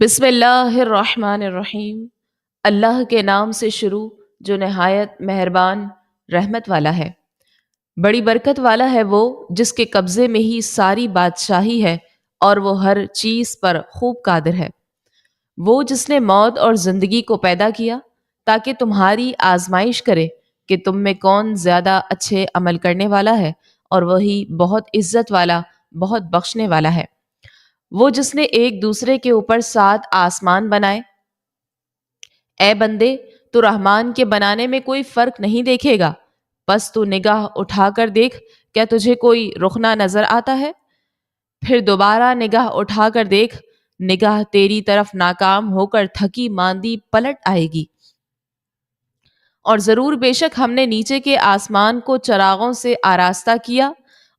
بسم اللہ الرحمن الرحیم۔ اللہ کے نام سے شروع جو نہایت مہربان رحمت والا ہے۔ بڑی برکت والا ہے وہ جس کے قبضے میں ہی ساری بادشاہی ہے اور وہ ہر چیز پر خوب قادر ہے۔ وہ جس نے موت اور زندگی کو پیدا کیا تاکہ تمہاری آزمائش کرے کہ تم میں کون زیادہ اچھے عمل کرنے والا ہے، اور وہی بہت عزت والا، بہت بخشنے والا ہے۔ وہ جس نے ایک دوسرے کے اوپر 7 آسمان بنائے۔ اے بندے، تو رحمان کے بنانے میں کوئی فرق نہیں دیکھے گا، بس تو نگاہ اٹھا کر دیکھ، کیا تجھے کوئی رخنہ نظر آتا ہے؟ پھر دوبارہ نگاہ اٹھا کر دیکھ، نگاہ تیری طرف ناکام ہو کر تھکی ماندی پلٹ آئے گی۔ اور ضرور بے شک ہم نے نیچے کے آسمان کو چراغوں سے آراستہ کیا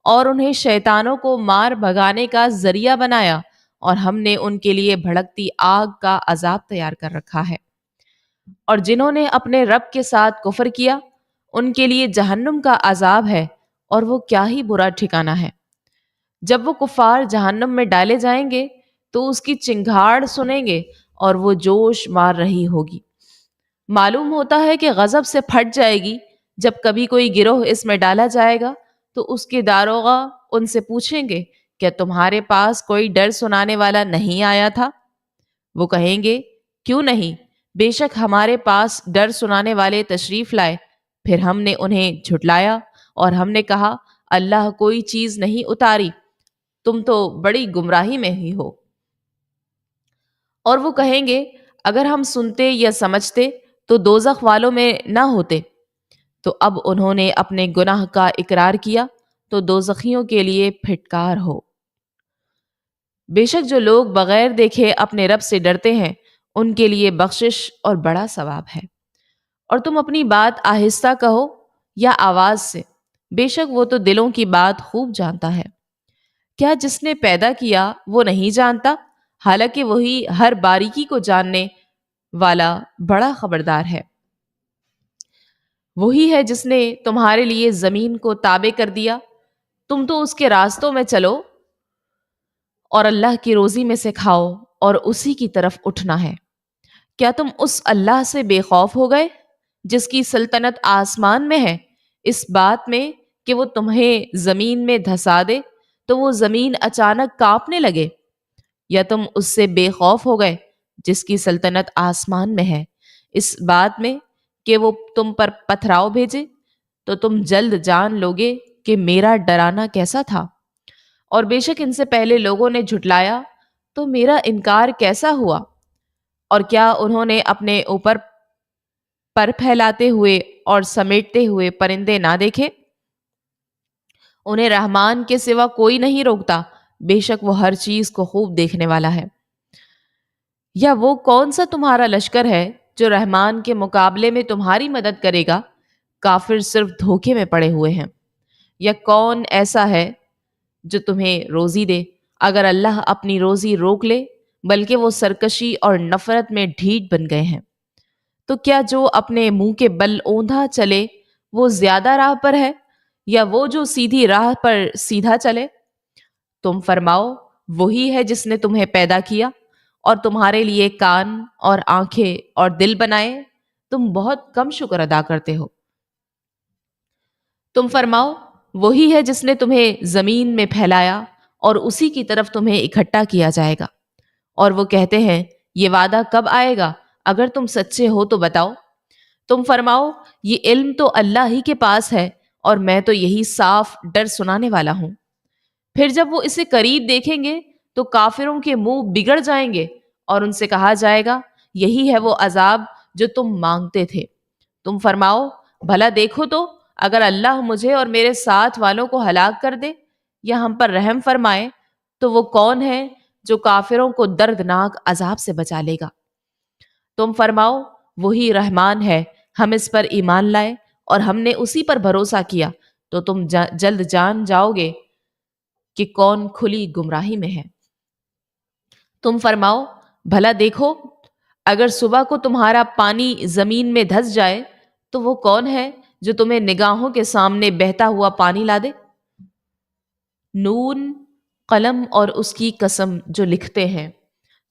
اور انہیں شیطانوں کو مار بھگانے کا ذریعہ بنایا، اور ہم نے ان کے لیے بھڑکتی آگ کا عذاب تیار کر رکھا ہے۔ اور جنہوں نے اپنے رب کے ساتھ کفر کیا ان کے لیے جہنم کا عذاب ہے، اور وہ کیا ہی برا ٹھکانہ ہے۔ جب وہ کفار جہنم میں ڈالے جائیں گے تو اس کی چنگھاڑ سنیں گے اور وہ جوش مار رہی ہوگی۔ معلوم ہوتا ہے کہ غضب سے پھٹ جائے گی۔ جب کبھی کوئی گروہ اس میں ڈالا جائے گا تو اس کے داروغہ ان سے پوچھیں گے، کیا تمہارے پاس کوئی ڈر سنانے والا نہیں آیا تھا؟ وہ کہیں گے، کیوں نہیں، بے شک ہمارے پاس ڈر سنانے والے تشریف لائے۔ پھر ہم نے انہیں جھٹلایا اور ہم نے کہا، اللہ کوئی چیز نہیں اتاری، تم تو بڑی گمراہی میں ہی ہو۔ اور وہ کہیں گے، اگر ہم سنتے یا سمجھتے تو دوزخ والوں میں نہ ہوتے۔ تو اب انہوں نے اپنے گناہ کا اقرار کیا تو دوزخیوں کے لیے پھٹکار ہو۔ بے شک جو لوگ بغیر دیکھے اپنے رب سے ڈرتے ہیں ان کے لیے بخشش اور بڑا ثواب ہے۔ اور تم اپنی بات آہستہ کہو یا آواز سے، بے شک وہ تو دلوں کی بات خوب جانتا ہے۔ کیا جس نے پیدا کیا وہ نہیں جانتا؟ حالانکہ وہی ہر باریکی کو جاننے والا بڑا خبردار ہے۔ وہی ہے جس نے تمہارے لیے زمین کو تابع کر دیا، تم تو اس کے راستوں میں چلو اور اللہ کی روزی میں سے کھاؤ اور اسی کی طرف اٹھنا ہے۔ کیا تم اس اللہ سے بے خوف ہو گئے جس کی سلطنت آسمان میں ہے، اس بات میں کہ وہ تمہیں زمین میں دھسا دے تو وہ زمین اچانک کانپنے لگے؟ یا تم اس سے بے خوف ہو گئے جس کی سلطنت آسمان میں ہے، اس بات میں کہ وہ تم پر پتھراؤ بھیجے؟ تو تم جلد جان لوگے کہ میرا ڈرانا کیسا تھا۔ اور بے شک ان سے پہلے لوگوں نے جھٹلایا تو میرا انکار کیسا ہوا۔ اور کیا انہوں نے اپنے اوپر پر پھیلاتے ہوئے اور سمیٹتے ہوئے پرندے نہ دیکھے؟ انہیں رحمان کے سوا کوئی نہیں روکتا، بے شک وہ ہر چیز کو خوب دیکھنے والا ہے۔ یا وہ کون سا تمہارا لشکر ہے جو رحمان کے مقابلے میں تمہاری مدد کرے گا؟ کافر صرف دھوکے میں پڑے ہوئے ہیں۔ یا کون ایسا ہے جو تمہیں روزی دے اگر اللہ اپنی روزی روک لے؟ بلکہ وہ سرکشی اور نفرت میں ڈھیٹ بن گئے ہیں۔ تو کیا جو اپنے منہ کے بل اوندھا چلے وہ زیادہ راہ پر ہے، یا وہ جو سیدھی راہ پر سیدھا چلے؟ تم فرماؤ، وہی ہے جس نے تمہیں پیدا کیا اور تمہارے لیے کان اور آنکھیں اور دل بنائے، تم بہت کم شکر ادا کرتے ہو۔ تم فرماؤ، وہی ہے جس نے تمہیں زمین میں پھیلایا اور اسی کی طرف تمہیں اکٹھا کیا جائے گا۔ اور وہ کہتے ہیں، یہ وعدہ کب آئے گا؟ اگر تم سچے ہو تو بتاؤ۔ تم فرماؤ، یہ علم تو اللہ ہی کے پاس ہے اور میں تو یہی صاف ڈر سنانے والا ہوں۔ پھر جب وہ اسے قریب دیکھیں گے تو کافروں کے منہ بگڑ جائیں گے اور ان سے کہا جائے گا، یہی ہے وہ عذاب جو تم مانگتے تھے۔ تم فرماؤ، بھلا دیکھو تو، اگر اللہ مجھے اور میرے ساتھ والوں کو ہلاک کر دے یا ہم پر رحم فرمائے تو وہ کون ہے جو کافروں کو دردناک عذاب سے بچا لے گا؟ تم فرماؤ، وہی رحمان ہے، ہم اس پر ایمان لائے اور ہم نے اسی پر بھروسہ کیا، تو تم جلد جان جاؤ گے کہ کون کھلی گمراہی میں ہے۔ تم فرماؤ، بھلا دیکھو، اگر صبح کو تمہارا پانی زمین میں دھس جائے تو وہ کون ہے جو تمہیں نگاہوں کے سامنے بہتا ہوا پانی لا دے؟ نون، قلم اور اس کی قسم جو لکھتے ہیں،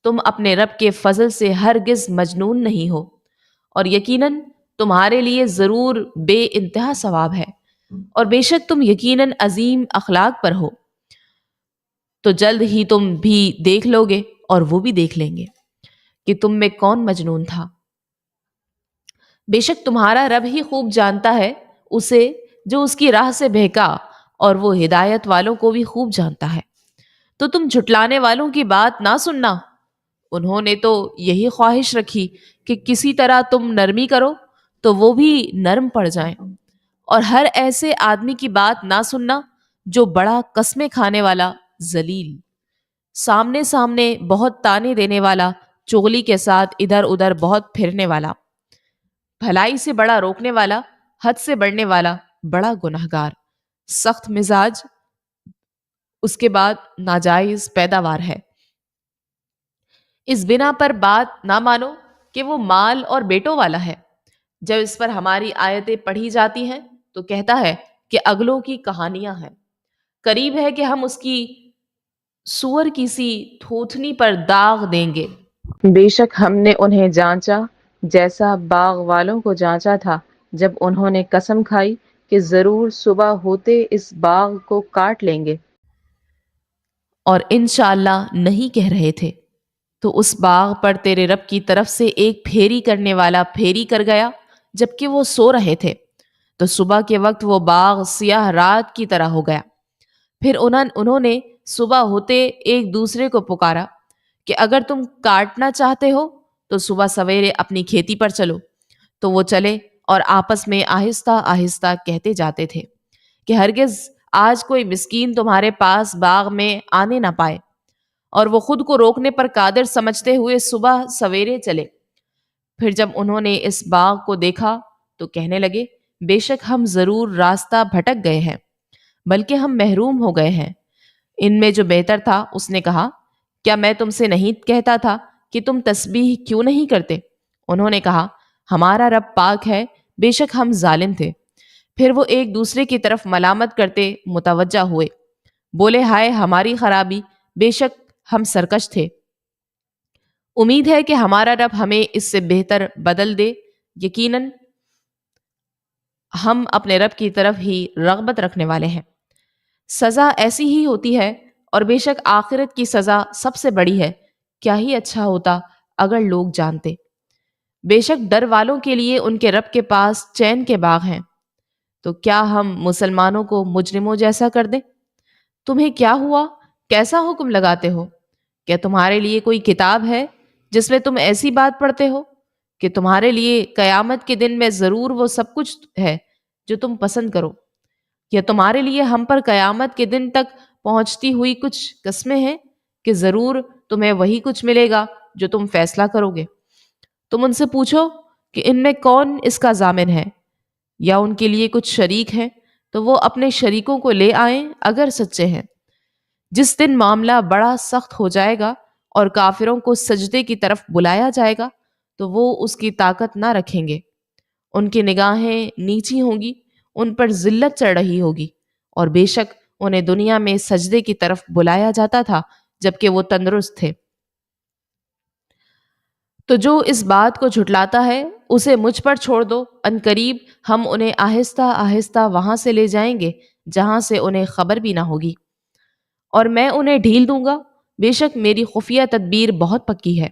تم اپنے رب کے فضل سے ہرگز مجنون نہیں ہو، اور یقیناً تمہارے لیے ضرور بے انتہا ثواب ہے، اور بے شک تم یقیناً عظیم اخلاق پر ہو۔ تو جلد ہی تم بھی دیکھ لو گے اور وہ بھی دیکھ لیں گے کہ تم میں کون مجنون تھا۔ بے شک تمہارا رب ہی خوب جانتا ہے اسے جو اس کی راہ سے بہکا، اور وہ ہدایت والوں کو بھی خوب جانتا ہے۔ تو تم جھٹلانے والوں کی بات نہ سننا، انہوں نے تو یہی خواہش رکھی کہ کسی طرح تم نرمی کرو تو وہ بھی نرم پڑ جائیں، اور ہر ایسے آدمی کی بات نہ سننا جو بڑا قسمیں کھانے والا، ذلیل، سامنے سامنے بہت تانے دینے والا، چغلی کے ساتھ ادھر ادھر بہت پھرنے والا، بھلائی سے بڑا روکنے والا، حد سے بڑھنے والا، بڑا گنہگار، سخت مزاج، اس کے بعد ناجائز پیداوار ہے۔ اس بنا پر بات نہ مانو کہ وہ مال اور بیٹوں والا ہے۔ جب اس پر ہماری آیتیں پڑھی جاتی ہیں تو کہتا ہے کہ اگلوں کی کہانیاں ہیں، قریب ہے کہ ہم اس کی سور کی سی تھوتنی پر داغ دیں گے۔ بے شک ہم نے انہیں جانچا جیسا باغ والوں کو جانچا تھا جب انہوں نے قسم کھائی کہ ضرور صبح ہوتے اس باغ کو کاٹ لیں گے، اور انشاءاللہ نہیں کہہ رہے تھے۔ تو اس باغ پر تیرے رب کی طرف سے ایک پھیری کرنے والا پھیری کر گیا جبکہ وہ سو رہے تھے، تو صبح کے وقت وہ باغ سیاہ رات کی طرح ہو گیا۔ پھر انہوں نے صبح ہوتے ایک دوسرے کو پکارا کہ اگر تم کاٹنا چاہتے ہو تو صبح سویرے اپنی کھیتی پر چلو۔ تو وہ چلے اور آپس میں آہستہ آہستہ کہتے جاتے تھے کہ ہرگز آج کوئی مسکین تمہارے پاس باغ میں آنے نہ پائے، اور وہ خود کو روکنے پر قادر سمجھتے ہوئے صبح سویرے چلے۔ پھر جب انہوں نے اس باغ کو دیکھا تو کہنے لگے بے شک ہم ضرور راستہ بھٹک گئے ہیں، بلکہ ہم محروم ہو گئے ہیں۔ ان میں جو بہتر تھا اس نے کہا کیا میں تم سے نہیں کہتا تھا کہ تم تسبیح کیوں نہیں کرتے؟ انہوں نے کہا ہمارا رب پاک ہے، بے شک ہم ظالم تھے۔ پھر وہ ایک دوسرے کی طرف ملامت کرتے متوجہ ہوئے، بولے ہائے ہماری خرابی، بے شک ہم سرکش تھے، امید ہے کہ ہمارا رب ہمیں اس سے بہتر بدل دے، یقیناً ہم اپنے رب کی طرف ہی رغبت رکھنے والے ہیں۔ سزا ایسی ہی ہوتی ہے، اور بے شک آخرت کی سزا سب سے بڑی ہے۔ کیا ہی اچھا ہوتا اگر لوگ جانتے۔ بے شک ڈر والوں کے لیے ان کے رب کے پاس چین کے باغ ہیں۔ تو کیا ہم مسلمانوں کو مجرموں جیسا کر دیں؟ تمہیں کیا ہوا؟ کیسا حکم لگاتے ہو؟ کیا تمہارے لیے کوئی کتاب ہے جس میں تم ایسی بات پڑھتے ہو کہ تمہارے لیے قیامت کے دن میں ضرور وہ سب کچھ ہے جو تم پسند کرو، یا تمہارے لیے ہم پر قیامت کے دن تک پہنچتی ہوئی کچھ قسمیں ہیں کہ ضرور تمہیں وہی کچھ ملے گا جو تم فیصلہ کرو گے؟ تم ان سے پوچھو کہ ان میں کون اس کا ضامن ہے، یا ان کے لیے کچھ شریک ہیں تو وہ اپنے شریکوں کو لے آئیں اگر سچے ہیں۔ جس دن معاملہ بڑا سخت ہو جائے گا اور کافروں کو سجدے کی طرف بلایا جائے گا تو وہ اس کی طاقت نہ رکھیں گے، ان کی نگاہیں نیچی ہوں گی، ان پر ذلت چڑھ رہی ہوگی، اور بے شک انہیں دنیا میں سجدے کی طرف بلایا جاتا تھا جبکہ وہ تندرست تھے۔ تو جو اس بات کو جھٹلاتا ہے اسے مجھ پر چھوڑ دو، ان قریب ہم انہیں آہستہ آہستہ وہاں سے لے جائیں گے جہاں سے انہیں خبر بھی نہ ہوگی، اور میں انہیں ڈھیل دوں گا، بے شک میری خفیہ تدبیر بہت پکی ہے۔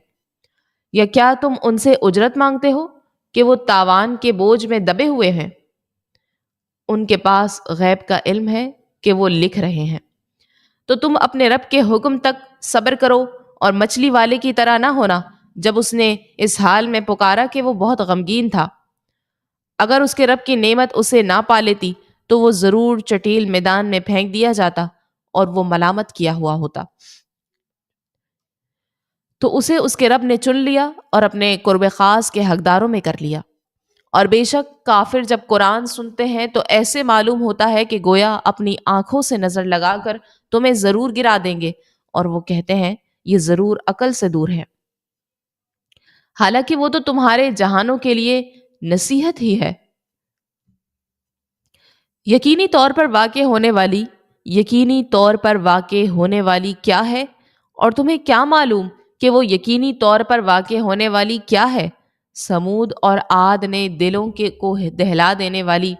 یا کیا تم ان سے اجرت مانگتے ہو کہ وہ تاوان کے بوجھ میں دبے ہوئے ہیں؟ ان کے پاس غیب کا علم ہے کہ وہ لکھ رہے ہیں۔ تو تم اپنے رب کے حکم تک صبر کرو، اور مچھلی والے کی طرح نہ ہونا جب اس نے اس حال میں پکارا کہ وہ بہت غمگین تھا۔ اگر اس کے رب کی نعمت اسے نہ پا لیتی تو وہ ضرور چٹیل میدان میں پھینک دیا جاتا اور وہ ملامت کیا ہوا ہوتا۔ تو اسے اس کے رب نے چن لیا اور اپنے قرب خاص کے حقداروں میں کر لیا۔ اور بے شک کافر جب قرآن سنتے ہیں تو ایسے معلوم ہوتا ہے کہ گویا اپنی آنکھوں سے نظر لگا کر تمہیں ضرور گرا دیں گے، اور وہ کہتے ہیں یہ ضرور عقل سے دور ہے، حالانکہ وہ تو تمہارے جہانوں کے لیے نصیحت ہی ہے۔ یقینی طور پر واقع ہونے والی کیا ہے، اور تمہیں کیا معلوم کہ وہ یقینی طور پر واقع ہونے والی کیا ہے؟ سمود اور عاد نے دلوں کے کو دہلا دینے والی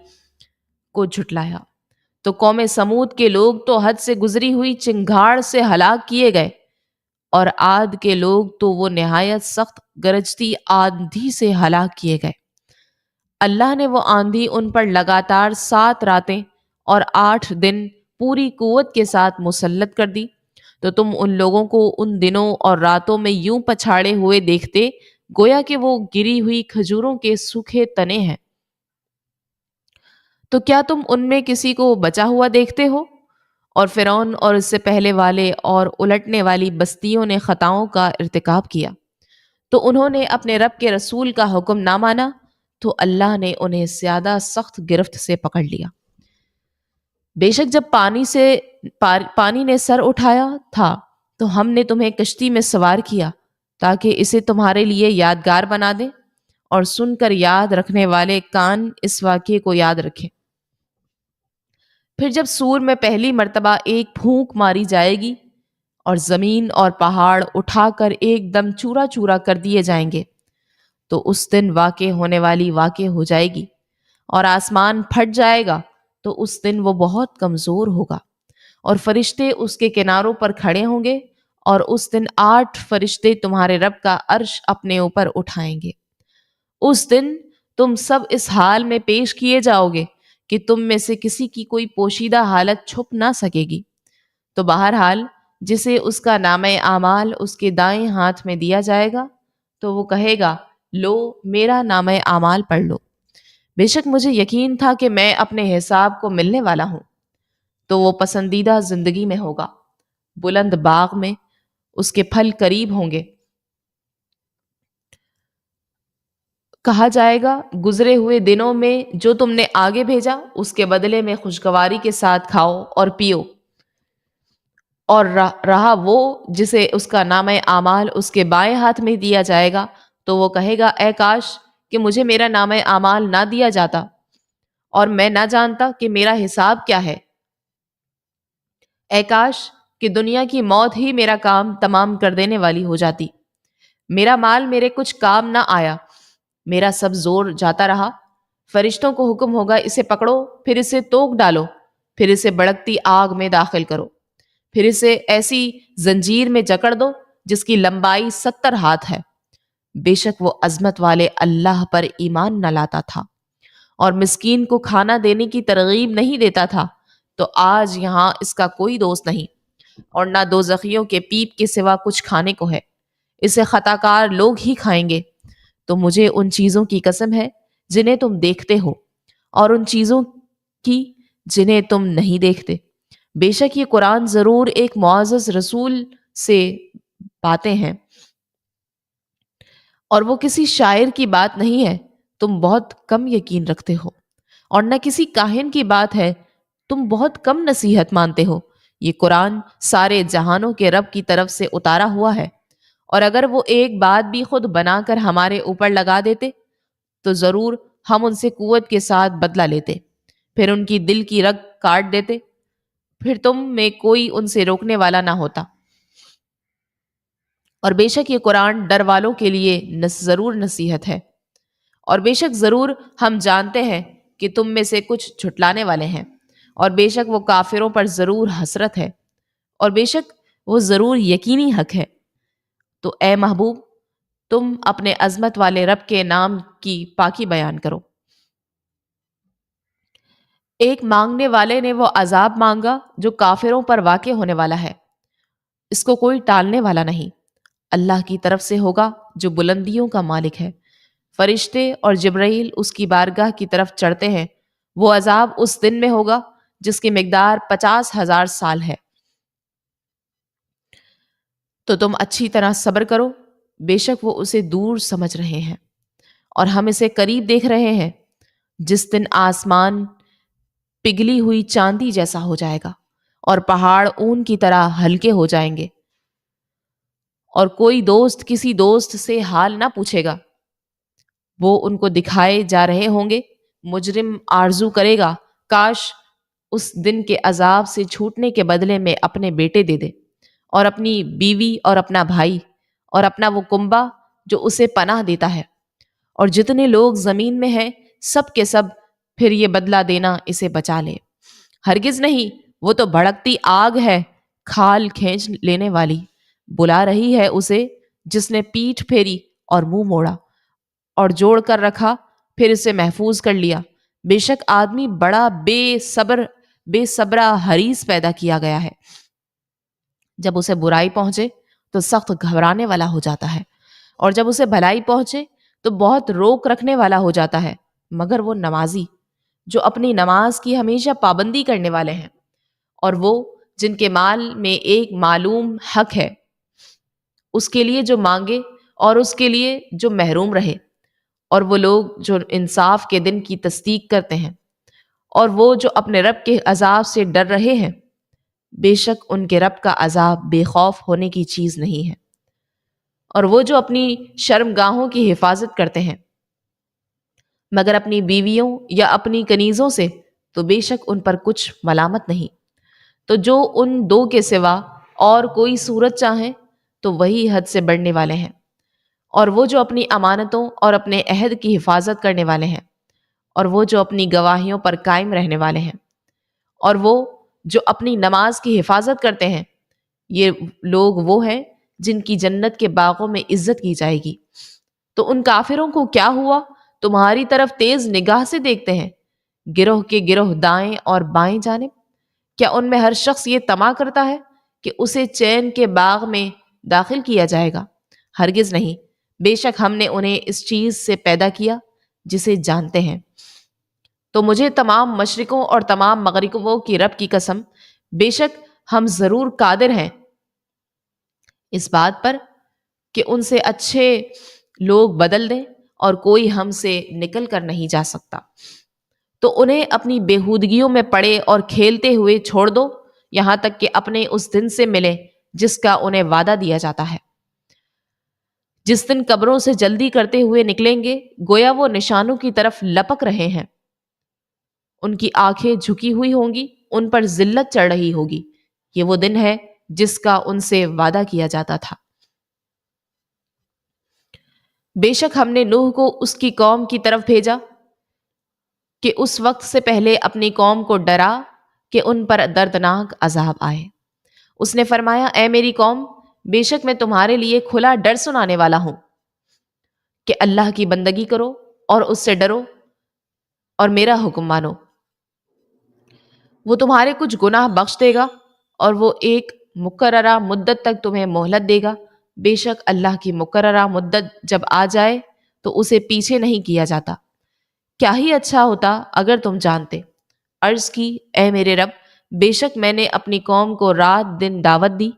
کو جھٹلایا، تو قوم سمود کے لوگ تو حد سے گزری ہوئی چنگھاڑ سے ہلاک کیے گئے، اور عاد کے لوگ تو وہ نہایت سخت گرجتی آندھی سے ہلاک کیے گئے۔ اللہ نے وہ آندھی ان پر لگاتار 7 راتیں اور 8 دن پوری قوت کے ساتھ مسلط کر دی، تو تم ان لوگوں کو ان دنوں اور راتوں میں یوں پچھاڑے ہوئے دیکھتے گویا کہ وہ گری ہوئی کھجوروں کے سوکھے تنے ہیں۔ تو کیا تم ان میں کسی کو بچا ہوا دیکھتے ہو؟ اور فرعون اور اس سے پہلے والے اور الٹنے والی بستیوں نے خطاؤں کا ارتکاب کیا، تو انہوں نے اپنے رب کے رسول کا حکم نہ مانا، تو اللہ نے انہیں زیادہ سخت گرفت سے پکڑ لیا۔ بے شک جب پانی نے سر اٹھایا تھا تو ہم نے تمہیں کشتی میں سوار کیا تاکہ اسے تمہارے لیے یادگار بنا دیں، اور سن کر یاد رکھنے والے کان اس واقعے کو یاد رکھیں۔ پھر جب سور میں پہلی مرتبہ ایک پھونک ماری جائے گی اور زمین اور پہاڑ اٹھا کر ایک دم چورا چورا کر دیے جائیں گے، تو اس دن واقع ہونے والی واقع ہو جائے گی، اور آسمان پھٹ جائے گا، تو اس دن وہ بہت کمزور ہوگا، اور فرشتے اس کے کناروں پر کھڑے ہوں گے، اور اس دن 8 فرشتے تمہارے رب کا عرش اپنے اوپر اٹھائیں گے۔ اس دن تم سب اس حال میں پیش کیے جاؤ گے کہ تم میں سے کسی کی کوئی پوشیدہ حالت چھپ نہ سکے گی۔ تو بہرحال جسے اس کا نامہ اعمال اس کے دائیں ہاتھ میں دیا جائے گا، تو وہ کہے گا، لو میرا نامہ اعمال پڑھ لو، بے شک مجھے یقین تھا کہ میں اپنے حساب کو ملنے والا ہوں۔ تو وہ پسندیدہ زندگی میں ہوگا، بلند باغ میں، اس کے پھل قریب ہوں گے۔ کہا جائے گا، گزرے ہوئے دنوں میں جو تم نے آگے بھیجا اس کے بدلے میں خوشگواری کے ساتھ کھاؤ اور پیو، اور رہا وہ جسے اس کا نامہ اعمال اس کے بائیں ہاتھ میں دیا جائے گا، تو وہ کہے گا، اے کاش کہ مجھے میرا نامہ اعمال نہ دیا جاتا، اور میں نہ جانتا کہ میرا حساب کیا ہے۔ اے کاش کہ دنیا کی موت ہی میرا کام تمام کر دینے والی ہو جاتی، میرا مال میرے کچھ کام نہ آیا، میرا سب زور جاتا رہا۔ فرشتوں کو حکم ہوگا، اسے پکڑو، پھر اسے توک ڈالو، پھر اسے بڑکتی آگ میں داخل کرو، پھر اسے ایسی زنجیر میں جکڑ دو جس کی لمبائی 70 ہاتھ ہے۔ بے شک وہ عظمت والے اللہ پر ایمان نہ لاتا تھا اور مسکین کو کھانا دینے کی ترغیب نہیں دیتا تھا، تو آج یہاں اس کا کوئی دوست نہیں، اور نہ دوزخیوں کے پیپ کے سوا کچھ کھانے کو ہے، اسے خطا کار لوگ ہی کھائیں گے۔ تو مجھے ان چیزوں کی قسم ہے جنہیں تم دیکھتے ہو، اور ان چیزوں کی جنہیں تم نہیں دیکھتے۔ بے شک یہ قرآن ضرور ایک معزز رسول سے باتیں ہیں، اور وہ کسی شاعر کی بات نہیں ہے، تم بہت کم یقین رکھتے ہو، اور نہ کسی کاہن کی بات ہے، تم بہت کم نصیحت مانتے ہو۔ یہ قرآن سارے جہانوں کے رب کی طرف سے اتارا ہوا ہے، اور اگر وہ ایک بات بھی خود بنا کر ہمارے اوپر لگا دیتے تو ضرور ہم ان سے قوت کے ساتھ بدلہ لیتے، پھر ان کی دل کی رگ کاٹ دیتے، پھر تم میں کوئی ان سے روکنے والا نہ ہوتا۔ اور بے شک یہ قرآن ڈر والوں کے لیے ضرور نصیحت ہے، اور بے شک ضرور ہم جانتے ہیں کہ تم میں سے کچھ جھٹلانے والے ہیں، اور بے شک وہ کافروں پر ضرور حسرت ہے، اور بے شک وہ ضرور یقینی حق ہے۔ تو اے محبوب، تم اپنے عظمت والے رب کے نام کی پاکی بیان کرو۔ ایک مانگنے والے نے وہ عذاب مانگا جو کافروں پر واقع ہونے والا ہے، اس کو کوئی ٹالنے والا نہیں، اللہ کی طرف سے ہوگا جو بلندیوں کا مالک ہے۔ فرشتے اور جبرائیل اس کی بارگاہ کی طرف چڑھتے ہیں، وہ عذاب اس دن میں ہوگا جس کی مقدار 50,000 سال ہے۔ تو تم اچھی طرح صبر کرو، بے شک وہ اسے دور سمجھ رہے ہیں اور ہم اسے قریب دیکھ رہے ہیں، جس دن آسمان پگھلی ہوئی چاندی جیسا ہو جائے گا اور پہاڑ اون کی طرح ہلکے ہو جائیں گے، اور کوئی دوست کسی دوست سے حال نہ پوچھے گا، وہ ان کو دکھائے جا رہے ہوں گے۔ مجرم آرزو کرے گا کاش اس دن کے عذاب سے چھوٹنے کے بدلے میں اپنے بیٹے دے دے، اور اپنی بیوی اور اپنا بھائی اور اپنا وہ کنبہ جو اسے پناہ دیتا ہے، اور جتنے لوگ زمین میں ہیں سب کے سب، پھر یہ بدلہ دینا اسے بچا لے۔ ہرگز نہیں، وہ تو بھڑکتی آگ ہے، کھال کھینچ لینے والی، بلا رہی ہے اسے جس نے پیٹھ پھیری اور منہ موڑا اور جوڑ کر رکھا، پھر اسے محفوظ کر لیا۔ بے شک آدمی بڑا بے صبرا حریص پیدا کیا گیا ہے، جب اسے برائی پہنچے تو سخت گھبرانے والا ہو جاتا ہے، اور جب اسے بھلائی پہنچے تو بہت روک رکھنے والا ہو جاتا ہے۔ مگر وہ نمازی جو اپنی نماز کی ہمیشہ پابندی کرنے والے ہیں، اور وہ جن کے مال میں ایک معلوم حق ہے، اس کے لیے جو مانگے اور اس کے لیے جو محروم رہے، اور وہ لوگ جو انصاف کے دن کی تصدیق کرتے ہیں، اور وہ جو اپنے رب کے عذاب سے ڈر رہے ہیں، بے شک ان کے رب کا عذاب بے خوف ہونے کی چیز نہیں ہے۔ اور وہ جو اپنی شرمگاہوں کی حفاظت کرتے ہیں، مگر اپنی بیویوں یا اپنی کنیزوں سے، تو بے شک ان پر کچھ ملامت نہیں۔ تو جو ان دو کے سوا اور کوئی صورت چاہیں تو وہی حد سے بڑھنے والے ہیں، اور وہ جو اپنی امانتوں اور اپنے عہد کی حفاظت کرنے والے ہیں، اور وہ جو اپنی گواہیوں پر قائم رہنے والے ہیں، اور وہ جو اپنی نماز کی حفاظت کرتے ہیں، یہ لوگ وہ ہیں جن کی جنت کے باغوں میں عزت کی جائے گی۔ تو ان کافروں کو کیا ہوا؟ تمہاری طرف تیز نگاہ سے دیکھتے ہیں، گروہ کے گروہ دائیں اور بائیں جانب۔ کیا ان میں ہر شخص یہ طمع کرتا ہے کہ اسے چین کے باغ میں داخل کیا جائے گا؟ ہرگز نہیں، بے شک ہم نے انہیں اس چیز سے پیدا کیا جسے جانتے ہیں۔ تو مجھے تمام مشرقوں اور تمام مغربوں کی رب کی قسم، بے شک ہم ضرور قادر ہیں اس بات پر کہ ان سے اچھے لوگ بدل دیں، اور کوئی ہم سے نکل کر نہیں جا سکتا۔ تو انہیں اپنی بےہودگیوں میں پڑے اور کھیلتے ہوئے چھوڑ دو، یہاں تک کہ اپنے اس دن سے ملے جس کا انہیں وعدہ دیا جاتا ہے، جس دن قبروں سے جلدی کرتے ہوئے نکلیں گے، گویا وہ نشانوں کی طرف لپک رہے ہیں۔ ان کی آنکھیں جھکی ہوئی ہوں گی، ان پر ذلت چڑھ رہی ہوگی۔ یہ وہ دن ہے جس کا ان سے وعدہ کیا جاتا تھا۔ بے شک ہم نے نوح کو اس کی قوم کی طرف بھیجا کہ اس وقت سے پہلے اپنی قوم کو ڈرا کہ ان پر دردناک عذاب آئے۔ اس نے فرمایا، اے میری قوم، بے شک میں تمہارے لیے کھلا ڈر سنانے والا ہوں کہ اللہ کی بندگی کرو اور اس سے ڈرو اور میرا حکم مانو۔ وہ تمہارے کچھ گناہ بخش دے گا، اور وہ ایک مقررہ مدت تک تمہیں مہلت دے گا۔ بے شک اللہ کی مقررہ مدت جب آ جائے تو اسے پیچھے نہیں کیا جاتا۔ کیا ہی اچھا ہوتا اگر تم جانتے۔ عرض کی، اے میرے رب، بے شک میں نے اپنی قوم کو رات دن دعوت دی،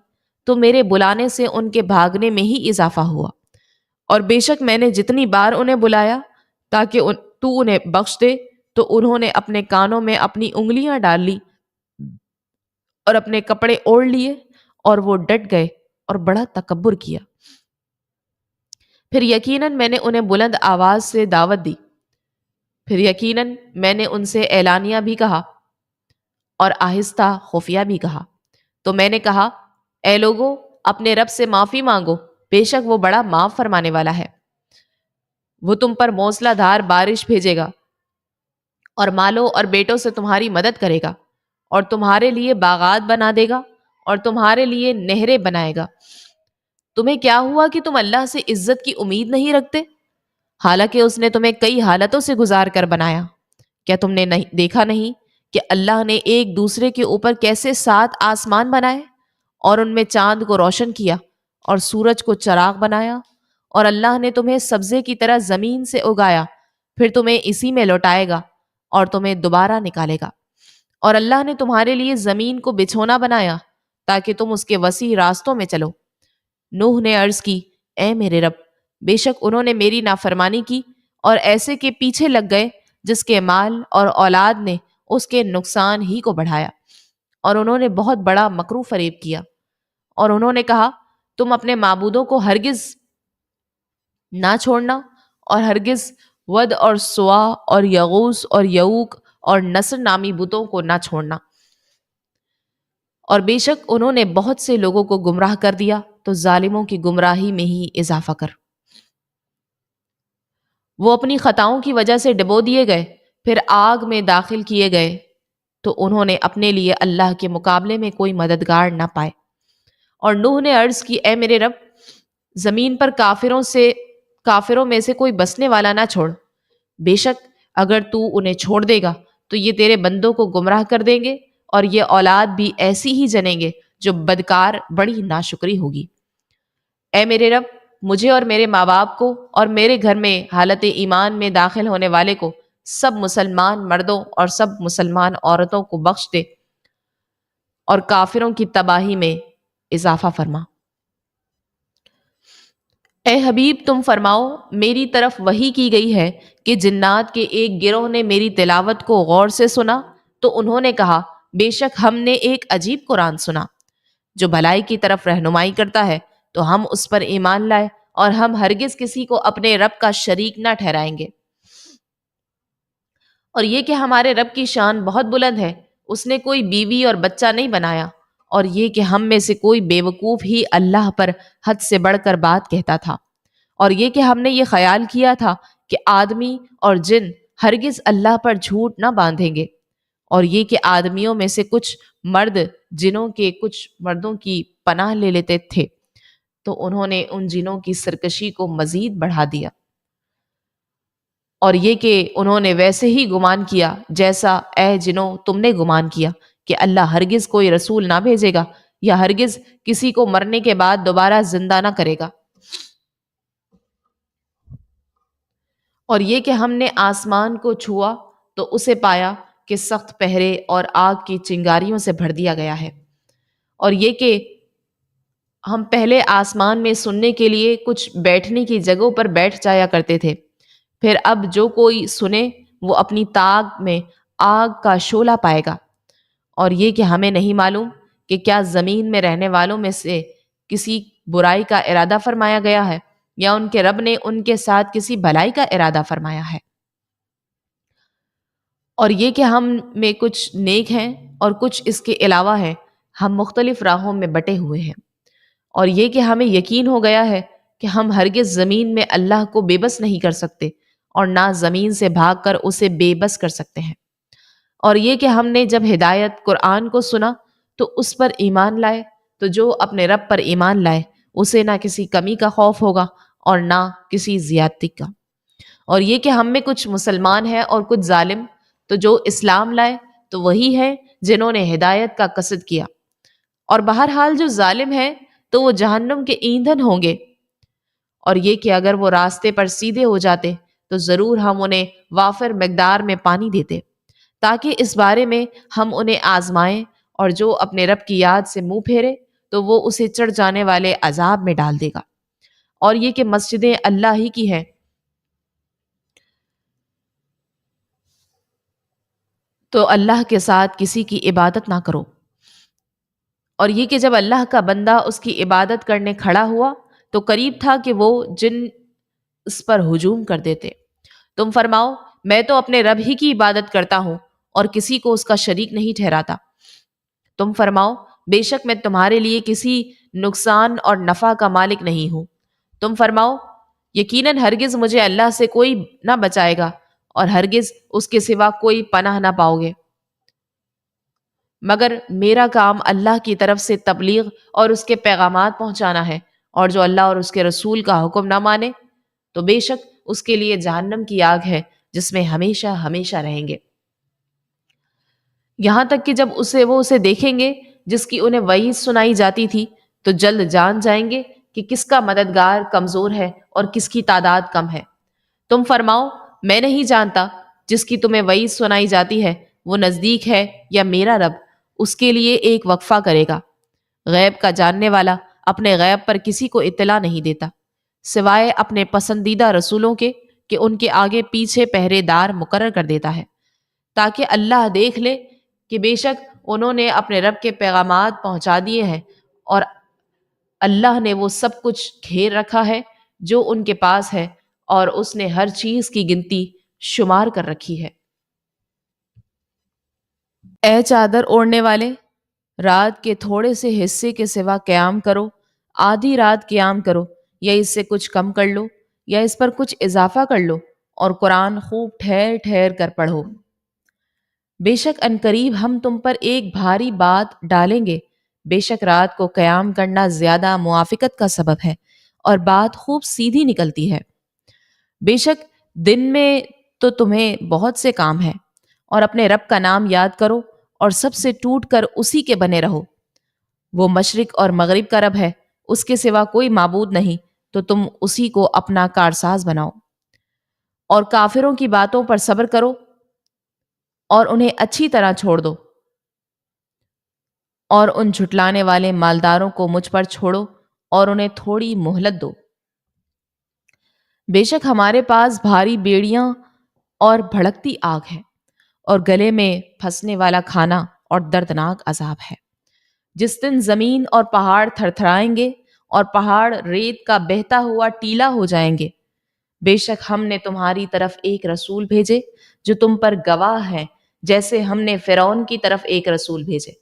تو میرے بلانے سے ان کے بھاگنے میں ہی اضافہ ہوا، اور بے شک میں نے جتنی بار انہیں بلایا تاکہ تو انہیں بخش دے، تو انہوں نے اپنے کانوں میں اپنی انگلیاں ڈال لی اور اپنے کپڑے اوڑھ لیے، اور وہ ڈٹ گئے اور بڑا تکبر کیا۔ پھر یقیناً میں نے انہیں بلند آواز سے دعوت دی، پھر یقیناً میں نے ان سے اعلانیہ بھی کہا اور آہستہ خفیہ بھی کہا۔ تو میں نے کہا، اے لوگو، اپنے رب سے معافی مانگو، بے شک وہ بڑا معاف فرمانے والا ہے۔ وہ تم پر موسلا دھار بارش بھیجے گا، اور مالوں اور بیٹوں سے تمہاری مدد کرے گا، اور تمہارے لیے باغات بنا دے گا، اور تمہارے لیے نہریں بنائے گا۔ تمہیں کیا ہوا کہ تم اللہ سے عزت کی امید نہیں رکھتے، حالانکہ اس نے تمہیں کئی حالتوں سے گزار کر بنایا؟ کیا تم نے دیکھا نہیں کہ اللہ نے ایک دوسرے کے اوپر کیسے 7 آسمان بنائے، اور ان میں چاند کو روشن کیا اور سورج کو چراغ بنایا، اور اللہ نے تمہیں سبزے کی طرح زمین سے اگایا، پھر تمہیں اسی میں لوٹائے گا اور تمہیں دوبارہ نکالے گا۔ اور اللہ نے تمہارے لیے زمین کو بچھونا بنایا تاکہ تم اس کے وسیع راستوں میں چلو۔ نوح نے عرض کی، اے میرے رب، بے شک انہوں نے میری نافرمانی کی اور ایسے کے پیچھے لگ گئے جس کے مال اور اولاد نے اس کے نقصان ہی کو بڑھایا، اور انہوں نے بہت بڑا مکر و فریب کیا۔ اور انہوں نے کہا، تم اپنے معبودوں کو ہرگز نہ چھوڑنا، اور ہرگز ود اور سوا اور یغوث اور یعوق اور نصر نامی بتوں کو نہ چھوڑنا۔ اور بے شک انہوں نے بہت سے لوگوں کو گمراہ کر دیا۔ تو ظالموں کی گمراہی میں ہی اضافہ کر۔ وہ اپنی خطاؤں کی وجہ سے ڈبو دیے گئے، پھر آگ میں داخل کیے گئے تو انہوں نے اپنے لیے اللہ کے مقابلے میں کوئی مددگار نہ پائے۔ اور نوح نے عرض کی، اے میرے رب، زمین پر کافروں میں سے کوئی بسنے والا نہ چھوڑ۔ بے شک اگر تو انہیں چھوڑ دے گا تو یہ تیرے بندوں کو گمراہ کر دیں گے، اور یہ اولاد بھی ایسی ہی جنیں گے جو بدکار بڑی ناشکری ہوگی۔ اے میرے رب، مجھے اور میرے ماں باپ کو اور میرے گھر میں حالت ایمان میں داخل ہونے والے کو، سب مسلمان مردوں اور سب مسلمان عورتوں کو بخش دے، اور کافروں کی تباہی میں اضافہ فرما۔ اے حبیب، تم فرماؤ، میری طرف وحی کی گئی ہے کہ جنات کے ایک گروہ نے میری تلاوت کو غور سے سنا تو انہوں نے کہا، بے شک ہم نے ایک عجیب قرآن سنا جو بھلائی کی طرف رہنمائی کرتا ہے، تو ہم اس پر ایمان لائے اور ہم ہرگز کسی کو اپنے رب کا شریک نہ ٹھہرائیں گے۔ اور یہ کہ ہمارے رب کی شان بہت بلند ہے، اس نے کوئی بیوی اور بچہ نہیں بنایا، اور یہ کہ ہم میں سے کوئی بے وقوف ہی اللہ پر حد سے بڑھ کر بات کہتا تھا، اور یہ کہ ہم نے یہ خیال کیا تھا کہ آدمی اور جن ہرگز اللہ پر جھوٹ نہ باندھیں گے، اور یہ کہ آدمیوں میں سے کچھ مرد جنوں کے کچھ مردوں کی پناہ لے لیتے تھے، تو انہوں نے ان جنوں کی سرکشی کو مزید بڑھا دیا، اور یہ کہ انہوں نے ویسے ہی گمان کیا جیسا اے جنوں تم نے گمان کیا کہ اللہ ہرگز کوئی رسول نہ بھیجے گا یا ہرگز کسی کو مرنے کے بعد دوبارہ زندہ نہ کرے گا۔ اور یہ کہ ہم نے آسمان کو چھوا تو اسے پایا کہ سخت پہرے اور آگ کی چنگاریوں سے بھر دیا گیا ہے، اور یہ کہ ہم پہلے آسمان میں سننے کے لیے کچھ بیٹھنے کی جگہوں پر بیٹھ جایا کرتے تھے، پھر اب جو کوئی سنے وہ اپنی طاق میں آگ کا شعلہ پائے گا۔ اور یہ کہ ہمیں نہیں معلوم کہ کیا زمین میں رہنے والوں میں سے کسی برائی کا ارادہ فرمایا گیا ہے یا ان کے رب نے ان کے ساتھ کسی بھلائی کا ارادہ فرمایا ہے۔ اور یہ کہ ہم میں کچھ نیک ہیں اور کچھ اس کے علاوہ ہیں، ہم مختلف راہوں میں بٹے ہوئے ہیں۔ اور یہ کہ ہمیں یقین ہو گیا ہے کہ ہم ہرگز زمین میں اللہ کو بے بس نہیں کر سکتے، اور نہ زمین سے بھاگ کر اسے بے بس کر سکتے ہیں۔ اور یہ کہ ہم نے جب ہدایت قرآن کو سنا تو اس پر ایمان لائے، تو جو اپنے رب پر ایمان لائے اسے نہ کسی کمی کا خوف ہوگا اور نہ کسی زیادتی کا۔ اور یہ کہ ہم میں کچھ مسلمان ہیں اور کچھ ظالم، تو جو اسلام لائے تو وہی ہے جنہوں نے ہدایت کا قصد کیا، اور بہرحال جو ظالم ہیں تو وہ جہنم کے ایندھن ہوں گے۔ اور یہ کہ اگر وہ راستے پر سیدھے ہو جاتے تو ضرور ہم انہیں وافر مقدار میں پانی دیتے، تاکہ اس بارے میں ہم انہیں آزمائیں، اور جو اپنے رب کی یاد سے منہ پھیرے تو وہ اسے چڑھ جانے والے عذاب میں ڈال دے گا۔ اور یہ کہ مسجدیں اللہ ہی کی ہیں، تو اللہ کے ساتھ کسی کی عبادت نہ کرو۔ اور یہ کہ جب اللہ کا بندہ اس کی عبادت کرنے کھڑا ہوا تو قریب تھا کہ وہ جن اس پر ہجوم کر دیتے۔ تم فرماؤ، میں تو اپنے رب ہی کی عبادت کرتا ہوں اور کسی کو اس کا شریک نہیں ٹھہراتا۔ تم فرماؤ، بے شک میں تمہارے لیے کسی نقصان اور نفع کا مالک نہیں ہوں۔ تم فرماؤ، یقیناً ہرگز مجھے اللہ سے کوئی نہ بچائے گا، اور ہرگز اس کے سوا کوئی پناہ نہ پاؤ گے، مگر میرا کام اللہ کی طرف سے تبلیغ اور اس کے پیغامات پہنچانا ہے، اور جو اللہ اور اس کے رسول کا حکم نہ مانے تو بے شک اس کے لیے جہنم کی آگ ہے جس میں ہمیشہ ہمیشہ رہیں گے۔ یہاں تک کہ جب وہ اسے دیکھیں گے جس کی انہیں وعید سنائی جاتی تھی تو جلد جان جائیں گے کہ کس کا مددگار کمزور ہے اور کس کی تعداد کم ہے۔ تم فرماؤ، میں نہیں جانتا، جس کی تمہیں وعید سنائی جاتی ہے وہ نزدیک ہے یا میرا رب اس کے لیے ایک وقفہ کرے گا۔ غیب کا جاننے والا اپنے غیب پر کسی کو اطلاع نہیں دیتا سوائے اپنے پسندیدہ رسولوں کے، کہ ان کے آگے پیچھے پہرے دار مقرر کر دیتا ہے، تاکہ اللہ دیکھ لے کہ بے شک انہوں نے اپنے رب کے پیغامات پہنچا دیے ہیں، اور اللہ نے وہ سب کچھ گھیر رکھا ہے جو ان کے پاس ہے، اور اس نے ہر چیز کی گنتی شمار کر رکھی ہے۔ اے چادر اوڑھنے والے، رات کے تھوڑے سے حصے کے سوا قیام کرو، آدھی رات قیام کرو، یا اس سے کچھ کم کر لو، یا اس پر کچھ اضافہ کر لو، اور قرآن خوب ٹھہر ٹھہر کر پڑھو۔ بے شک عنقریب ہم تم پر ایک بھاری بات ڈالیں گے۔ بے شک رات کو قیام کرنا زیادہ موافقت کا سبب ہے، اور بات خوب سیدھی نکلتی ہے۔ بے شک دن میں تو تمہیں بہت سے کام ہیں، اور اپنے رب کا نام یاد کرو اور سب سے ٹوٹ کر اسی کے بنے رہو۔ وہ مشرق اور مغرب کا رب ہے، اس کے سوا کوئی معبود نہیں، تو تم اسی کو اپنا کارساز بناؤ، اور کافروں کی باتوں پر صبر کرو اور انہیں اچھی طرح چھوڑ دو، اور ان جھٹلانے والے مالداروں کو مجھ پر چھوڑو اور انہیں تھوڑی مہلت دو۔ بے شک ہمارے پاس بھاری بیڑیاں اور بھڑکتی آگ ہے، اور گلے میں پھنسنے والا کھانا اور دردناک عذاب ہے۔ جس دن زمین اور پہاڑ تھر تھرائیں گے اور پہاڑ ریت کا بہتا ہوا ٹیلا ہو جائیں گے۔ بے شک ہم نے تمہاری طرف ایک رسول بھیجے جو تم پر گواہ ہیں، جیسے ہم نے فرعون کی طرف ایک رسول بھیجے۔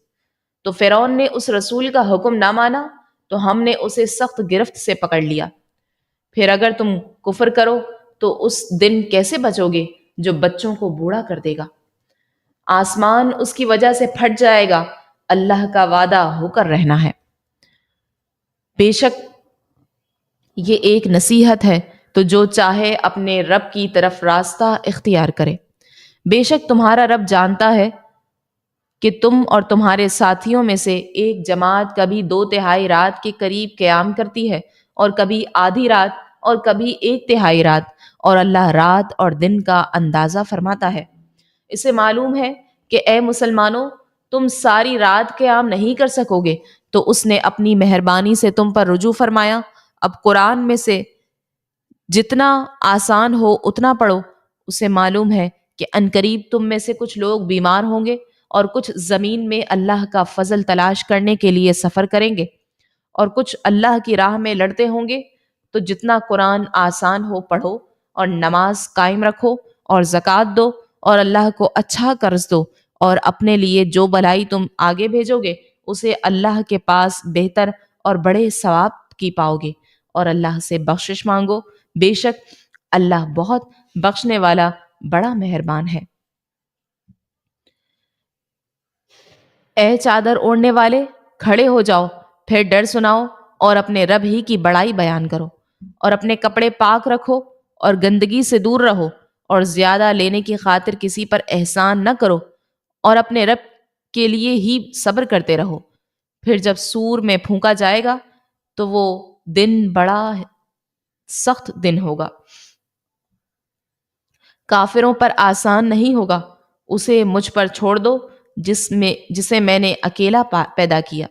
تو فرعون نے اس رسول کا حکم نہ مانا، تو ہم نے اسے سخت گرفت سے پکڑ لیا۔ پھر اگر تم کفر کرو تو اس دن کیسے بچو گے جو بچوں کو بوڑھا کر دے گا؟ آسمان اس کی وجہ سے پھٹ جائے گا، اللہ کا وعدہ ہو کر رہنا ہے۔ بے شک یہ ایک نصیحت ہے، تو جو چاہے اپنے رب کی طرف راستہ اختیار کرے۔ بے شک تمہارا رب جانتا ہے کہ تم اور تمہارے ساتھیوں میں سے ایک جماعت کبھی 2/3 رات کے قریب قیام کرتی ہے، اور کبھی آدھی رات، اور کبھی 1/3 رات، اور اللہ رات اور دن کا اندازہ فرماتا ہے۔ اسے معلوم ہے کہ اے مسلمانوں، تم ساری رات قیام نہیں کر سکو گے، تو اس نے اپنی مہربانی سے تم پر رجوع فرمایا۔ اب قرآن میں سے جتنا آسان ہو اتنا پڑھو۔ اسے معلوم ہے کہ عنقریب تم میں سے کچھ لوگ بیمار ہوں گے، اور کچھ زمین میں اللہ کا فضل تلاش کرنے کے لیے سفر کریں گے، اور کچھ اللہ کی راہ میں لڑتے ہوں گے۔ تو جتنا قرآن آسان ہو پڑھو، اور نماز قائم رکھو، اور زکوٰۃ دو، اور اللہ کو اچھا قرض دو، اور اپنے لیے جو بھلائی تم آگے بھیجو گے اسے اللہ کے پاس بہتر اور بڑے ثواب کی پاؤ گے، اور اللہ سے بخشش مانگو۔ بے شک اللہ بہت بخشنے والا بڑا مہربان ہے۔ اے چادر اوڑھنے والے، کھڑے ہو جاؤ، پھر ڈر سناؤ، اور اپنے رب ہی کی بڑائی بیان کرو، اور اپنے کپڑے پاک رکھو، اور گندگی سے دور رہو، اور زیادہ لینے کی خاطر کسی پر احسان نہ کرو، اور اپنے رب کے لیے ہی صبر کرتے رہو۔ پھر جب سور میں پھونکا جائے گا تو وہ دن بڑا سخت دن ہوگا، کافروں پر آسان نہیں ہوگا۔ اسے مجھ پر چھوڑ دو، جسے میں نے اکیلا پیدا کیا،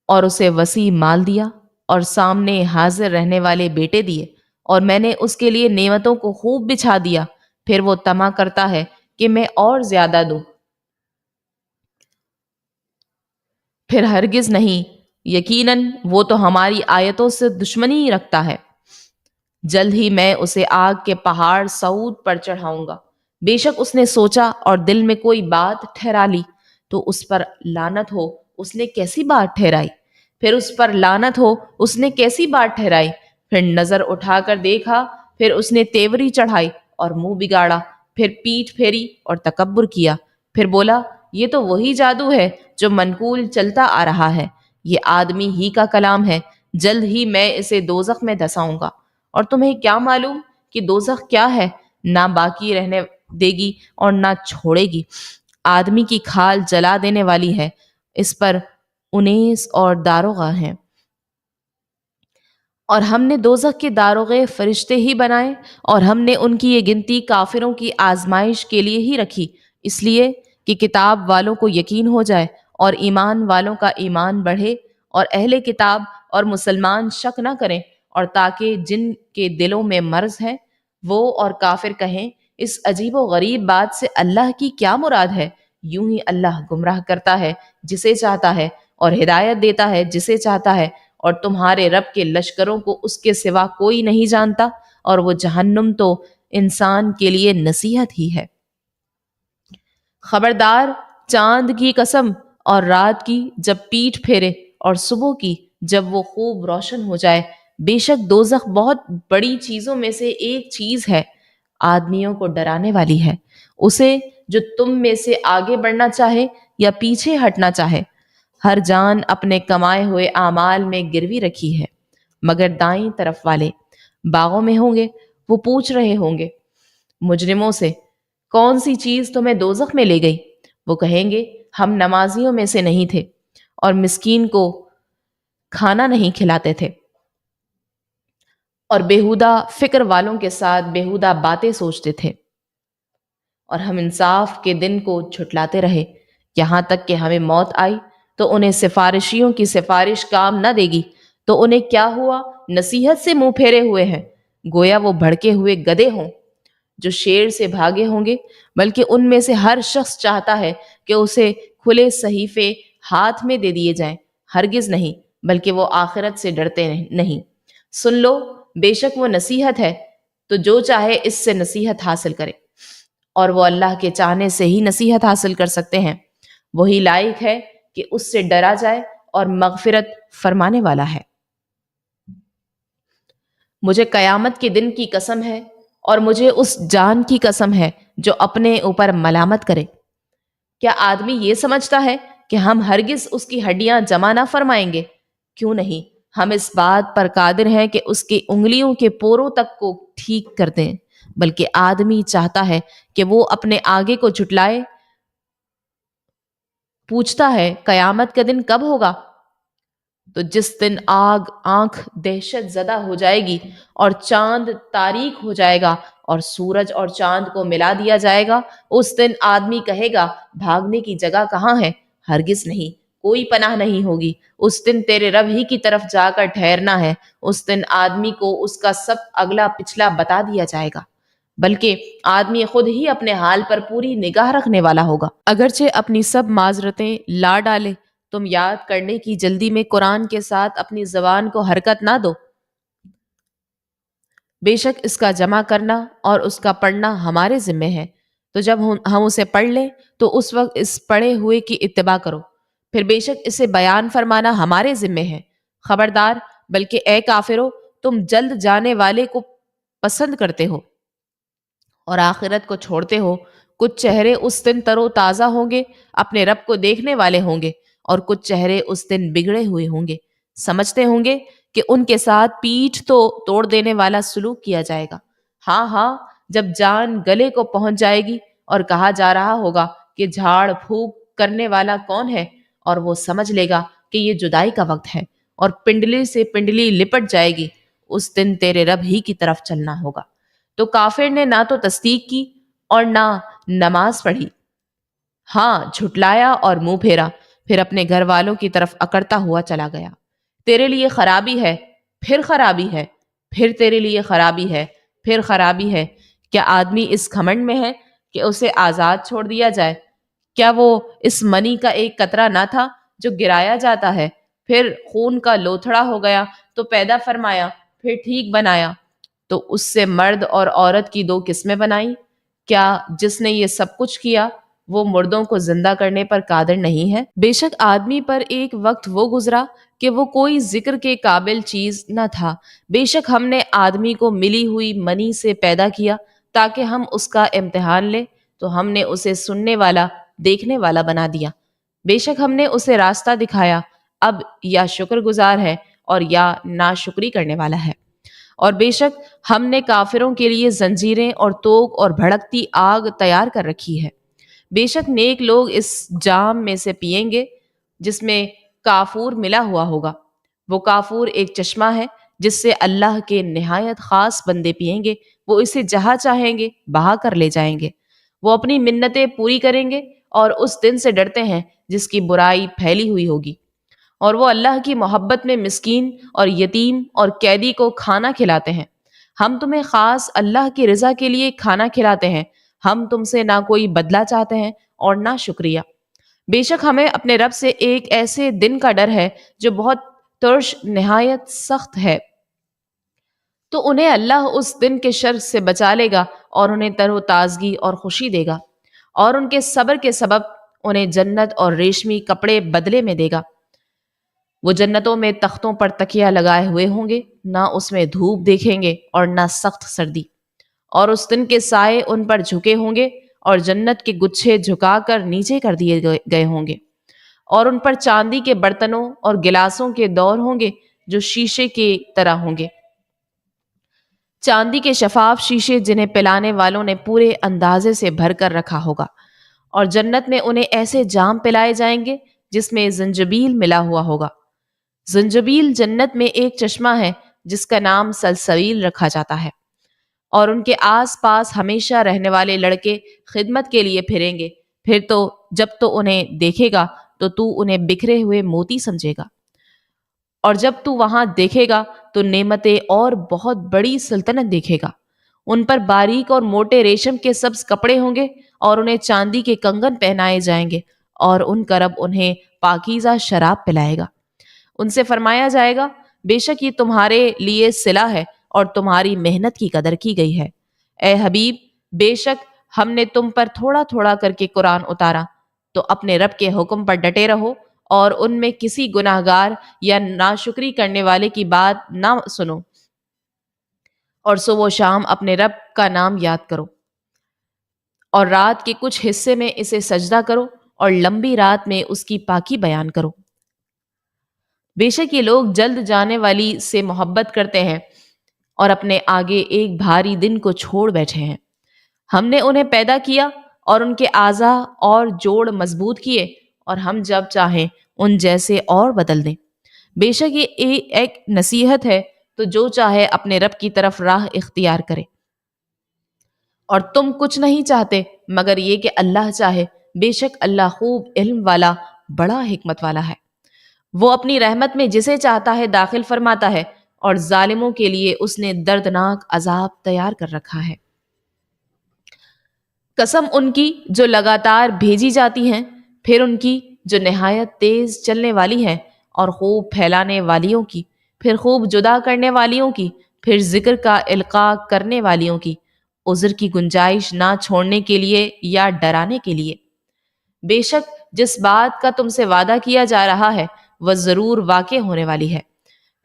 اور اسے وسیع مال دیا، اور سامنے حاضر رہنے والے بیٹے دیے، اور میں نے اس کے لیے نعمتوں کو خوب بچھا دیا۔ پھر وہ طمع کرتا ہے کہ میں اور زیادہ دوں، پھر ہرگز نہیں، یقیناً وہ تو ہماری آیتوں سے دشمنی رکھتا ہے۔ جلد ہی میں اسے آگ کے پہاڑ سعود پر چڑھاؤں گا۔ بے شک اس نے سوچا اور دل میں کوئی بات ٹھہرا لی، تو اس پر لعنت ہو، اس نے کیسی بات ٹھہرائی؟ پھر اس پر لعنت ہو، اس نے کیسی بات ٹھہرائی؟ پھر نظر اٹھا کر دیکھا، پھر اس نے تیوری چڑھائی اور منہ بگاڑا، پھر پیٹھ پھیری اور تکبر کیا، پھر بولا یہ تو وہی جادو ہے جو منقول چلتا آ رہا ہے، یہ آدمی ہی کا کلام ہے، جلد ہی میں اسے دوزخ میں دھساؤں گا۔ اور تمہیں کیا معلوم کہ دوزخ کیا ہے؟ نہ باقی رہنے دے گی اور نہ چھوڑے گی، آدمی کی کھال جلا دینے والی ہے، اس پر 19 اور داروغہ ہیں۔ اور ہم نے دوزخ کے داروغے فرشتے ہی بنائے، اور ہم نے ان کی یہ گنتی کافروں کی آزمائش کے لیے ہی رکھی، اس لیے کہ کتاب والوں کو یقین ہو جائے، اور ایمان والوں کا ایمان بڑھے، اور اہل کتاب اور مسلمان شک نہ کریں، اور تاکہ جن کے دلوں میں مرض ہے وہ اور کافر کہیں اس عجیب و غریب بات سے اللہ کی کیا مراد ہے۔ یوں ہی اللہ گمراہ کرتا ہے جسے چاہتا ہے، اور ہدایت دیتا ہے جسے چاہتا ہے، اور تمہارے رب کے لشکروں کو اس کے سوا کوئی نہیں جانتا، اور وہ جہنم تو انسان کے لیے نصیحت ہی ہے۔ خبردار، چاند کی قسم اور رات کی جب پیٹھ پھیرے اور صبح کی جب وہ خوب روشن ہو جائے۔ بے شک دوزخ بہت بڑی چیزوں میں سے ایک چیز ہے، آدمیوں کو ڈرانے والی ہے، اسے جو تم میں سے آگے بڑھنا چاہے یا پیچھے ہٹنا چاہے۔ ہر جان اپنے کمائے ہوئے اعمال میں گروی رکھی ہے، مگر دائیں طرف والے باغوں میں ہوں گے۔ وہ پوچھ رہے ہوں گے مجرموں سے، کون سی چیز تمہیں دوزخ میں لے گئی؟ وہ کہیں گے، ہم نمازیوں میں سے نہیں تھے اور مسکین کو کھانا نہیں کھلاتے تھے اور بیہودہ فکر والوں کے ساتھ بیہودہ باتیں سوچتے تھے، اور ہم انصاف کے دن کو جھٹلاتے رہے، یہاں تک کہ ہمیں موت آئی تو انہیں سفارشیوں کی سفارش کام نہ دے گی۔ تو انہیں کیا ہوا؟ نصیحت سے منہ پھیرے ہوئے ہیں، گویا وہ بھڑکے ہوئے گدھے ہوں جو شیر سے بھاگے ہوں گے۔ بلکہ ان میں سے ہر شخص چاہتا ہے کہ اسے کھلے صحیفے ہاتھ میں دے دیے جائیں، ہرگز نہیں، بلکہ وہ آخرت سے ڈرتے نہیں۔ سن لو، بے شک وہ نصیحت ہے، تو جو چاہے اس سے نصیحت حاصل کرے، اور وہ اللہ کے چاہنے سے ہی نصیحت حاصل کر سکتے ہیں۔ وہی لائق ہے کہ اس سے ڈرا جائے اور مغفرت فرمانے والا ہے۔ مجھے قیامت کے دن کی قسم ہے، اور مجھے اس جان کی قسم ہے جو اپنے اوپر ملامت کرے۔ کیا آدمی یہ سمجھتا ہے کہ ہم ہرگز اس کی ہڈیاں جمع نہ فرمائیں گے؟ کیوں نہیں، ہم اس بات پر قادر ہیں کہ اس کی انگلیوں کے پوروں تک کو ٹھیک کر دیں۔ بلکہ آدمی چاہتا ہے کہ وہ اپنے آگے کو جھٹلائے۔ پوچھتا ہے قیامت کا دن کب ہوگا؟ تو جس دن آنکھ دہشت زدہ ہو جائے گی اور چاند تاریک ہو جائے گا اور سورج اور چاند کو ملا دیا جائے گا، اس دن آدمی کہے گا بھاگنے کی جگہ کہاں ہے؟ ہرگز نہیں، کوئی پناہ نہیں ہوگی۔ اس دن تیرے رب ہی کی طرف جا کر ٹھہرنا ہے۔ اس دن آدمی کو اس کا سب اگلا پچھلا بتا دیا جائے گا، بلکہ آدمی خود ہی اپنے حال پر پوری نگاہ رکھنے والا ہوگا۔ اگرچہ اپنی سب معذرتیں لا ڈالے، تم یاد کرنے کی جلدی میں قرآن کے ساتھ اپنی زبان کو حرکت نہ دو۔ بے شک اس کا جمع کرنا اور اس کا پڑھنا ہمارے ذمے ہے، تو جب ہم اسے پڑھ لیں تو اس وقت اس پڑھے ہوئے کی اتباع کرو۔ پھر بے شک اسے بیان فرمانا ہمارے ذمے ہے۔ خبردار، بلکہ اے کافرو، تم جلد جانے والے کو پسند کرتے ہو اور آخرت کو چھوڑتے ہو۔ کچھ چہرے اس دن تر و تازہ ہوں گے، اپنے رب کو دیکھنے والے ہوں گے، اور کچھ چہرے اس دن بگڑے ہوئے ہوں گے، سمجھتے ہوں گے کہ ان کے ساتھ پیٹھ تو توڑ دینے والا سلوک کیا جائے گا۔ ہاں ہاں، جب جان گلے کو پہنچ جائے گی اور کہا جا رہا ہوگا کہ جھاڑ پھونک کرنے والا کون ہے، اور وہ سمجھ لے گا کہ یہ جدائی کا وقت ہے، اور پنڈلی سے پنڈلی لپٹ جائے گی، اس دن تیرے رب ہی کی طرف چلنا ہوگا۔ تو کافر نے نہ تو تصدیق کی اور نہ نماز پڑھی، ہاں جھٹلایا اور منہ پھیرا، پھر اپنے گھر والوں کی طرف اکڑتا ہوا چلا گیا۔ تیرے لیے خرابی ہے، پھر خرابی ہے، پھر تیرے لیے خرابی ہے، پھر خرابی ہے۔ کیا آدمی اس گھمنڈ میں ہے کہ اسے آزاد چھوڑ دیا جائے؟ کیا وہ اس منی کا ایک قطرہ نہ تھا جو گرایا جاتا ہے، پھر خون کا لوتھڑا ہو گیا تو پیدا فرمایا، پھر ٹھیک بنایا، تو اس سے مرد اور عورت کی دو قسمیں بنائیں؟ کیا جس نے یہ سب کچھ کیا وہ مردوں کو زندہ کرنے پر قادر نہیں ہے؟ بے شک آدمی پر ایک وقت وہ گزرا کہ وہ کوئی ذکر کے قابل چیز نہ تھا۔ بے شک ہم نے آدمی کو ملی ہوئی منی سے پیدا کیا تاکہ ہم اس کا امتحان لیں، تو ہم نے اسے سننے والا دیکھنے والا بنا دیا۔ بے شک ہم نے اسے راستہ دکھایا، اب یا شکر گزار ہے اور یا ناشکری کرنے والا ہے۔ اور بے شک ہم نے کافروں کے لیے زنجیریں اور توق اور بھڑکتی آگ تیار کر رکھی ہے۔ بے شک نیک لوگ اس جام میں سے پئیں گے جس میں کافور ملا ہوا ہوگا۔ وہ کافور ایک چشمہ ہے جس سے اللہ کے نہایت خاص بندے پئیں گے، وہ اسے جہاں چاہیں گے بہا کر لے جائیں گے۔ وہ اپنی منتیں پوری کریں گے اور اس دن سے ڈرتے ہیں جس کی برائی پھیلی ہوئی ہوگی۔ اور وہ اللہ کی محبت میں مسکین اور یتیم اور قیدی کو کھانا کھلاتے ہیں۔ ہم تمہیں خاص اللہ کی رضا کے لیے کھانا کھلاتے ہیں، ہم تم سے نہ کوئی بدلہ چاہتے ہیں اور نہ شکریہ۔ بے شک ہمیں اپنے رب سے ایک ایسے دن کا ڈر ہے جو بہت ترش نہایت سخت ہے، تو انہیں اللہ اس دن کے شر سے بچا لے گا اور انہیں تر و تازگی اور خوشی دے گا، اور ان کے صبر کے سبب انہیں جنت اور ریشمی کپڑے بدلے میں دے گا۔ وہ جنتوں میں تختوں پر تکیہ لگائے ہوئے ہوں گے، نہ اس میں دھوپ دیکھیں گے اور نہ سخت سردی، اور اس دن کے سائے ان پر جھکے ہوں گے اور جنت کے گچھے جھکا کر نیچے کر دیے گئے ہوں گے، اور ان پر چاندی کے برتنوں اور گلاسوں کے دور ہوں گے جو شیشے کی طرح ہوں گے، چاندی کے شفاف شیشے جنہیں پلانے والوں نے پورے اندازے سے بھر کر رکھا ہوگا، اور جنت میں انہیں ایسے جام پلائے جائیں گے جس میں زنجبیل ملا ہوا ہوگا۔ زنجبیل جنت میں ایک چشمہ ہے جس کا نام سلسبیل رکھا جاتا ہے، اور ان کے آس پاس ہمیشہ رہنے والے لڑکے خدمت کے لیے پھریں گے، پھر تو جب تو انہیں دیکھے گا تو انہیں بکھرے ہوئے موتی سمجھے گا، اور جب تو وہاں دیکھے گا تو نعمتیں اور بہت بڑی سلطنت دیکھے گا۔ ان پر باریک اور موٹے ریشم کے سبز کپڑے ہوں گے، اور انہیں چاندی کے کنگن پہنائے جائیں گے، اور ان کا رب انہیں پاکیزہ شراب پلائے گا۔ ان سے فرمایا جائے گا، بے شک یہ تمہارے لیے صلہ ہے اور تمہاری محنت کی قدر کی گئی ہے۔ اے حبیب، بے شک ہم نے تم پر تھوڑا تھوڑا کر کے قرآن اتارا، تو اپنے رب کے حکم پر ڈٹے رہو اور ان میں کسی گناہ گار یا ناشکری کرنے والے کی بات نہ سنو، اور صبح و شام اپنے رب کا نام یاد کرو، اور رات کے کچھ حصے میں اسے سجدہ کرو اور لمبی رات میں اس کی پاکی بیان کرو۔ بے شک یہ لوگ جلد جانے والی سے محبت کرتے ہیں اور اپنے آگے ایک بھاری دن کو چھوڑ بیٹھے ہیں۔ ہم نے انہیں پیدا کیا اور ان کے اعضاء اور جوڑ مضبوط کیے، اور ہم جب چاہیں ان جیسے اور بدل دیں۔ بے شک یہ ایک نصیحت ہے، تو جو چاہے اپنے رب کی طرف راہ اختیار کرے، اور تم کچھ نہیں چاہتے مگر یہ کہ اللہ چاہے، بے شک اللہ خوب علم والا، بڑا حکمت والا ہے۔ وہ اپنی رحمت میں جسے چاہتا ہے داخل فرماتا ہے، اور ظالموں کے لیے اس نے دردناک عذاب تیار کر رکھا ہے۔ قسم ان کی جو لگاتار بھیجی جاتی ہیں، پھر ان کی جو نہایت تیز چلنے والی ہیں، اور خوب پھیلانے والیوں کی، پھر خوب جدا کرنے والیوں کی، پھر ذکر کا القاء کرنے والیوں کی، عذر کی گنجائش نہ چھوڑنے کے لیے یا ڈرانے کے لیے۔ بے شک جس بات کا تم سے وعدہ کیا جا رہا ہے وہ ضرور واقع ہونے والی ہے۔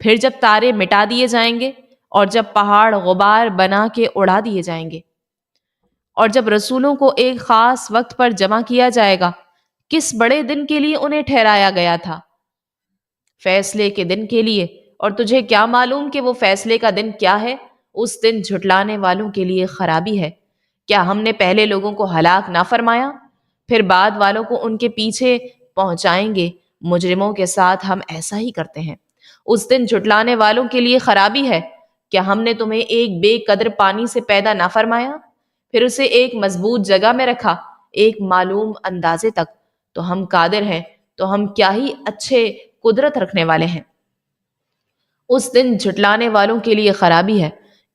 پھر جب تارے مٹا دیے جائیں گے، اور جب پہاڑ غبار بنا کے اڑا دیے جائیں گے، اور جب رسولوں کو ایک خاص وقت پر جمع کیا جائے گا، کس بڑے دن کے لیے انہیں ٹھہرایا گیا تھا، فیصلے کے دن کے لیے، اور تجھے کیا معلوم کہ وہ فیصلے کا دن کیا ہے؟ اس دن جھٹلانے والوں کے لیے خرابی ہے۔ کیا ہم نے پہلے لوگوں کو ہلاک نہ فرمایا؟ پھر بعد والوں کو ان کے پیچھے پہنچائیں گے۔ مجرموں کے ساتھ ہم ایسا ہی کرتے ہیں۔ اس دن جھٹلانے والوں کے لیے خرابی ہے۔ کیا ہم نے تمہیں ایک بے قدر پانی سے پیدا نہ فرمایا، پھر اسے ایک مضبوط جگہ میں رکھا، ایک معلوم اندازے تک؟ تو ہم قادر ہیں، تو ہم کیا ہی اچھے قدرت رکھنے والے ہیں۔ اس دن جھٹلانے والوں کے لیے خرابی ہے۔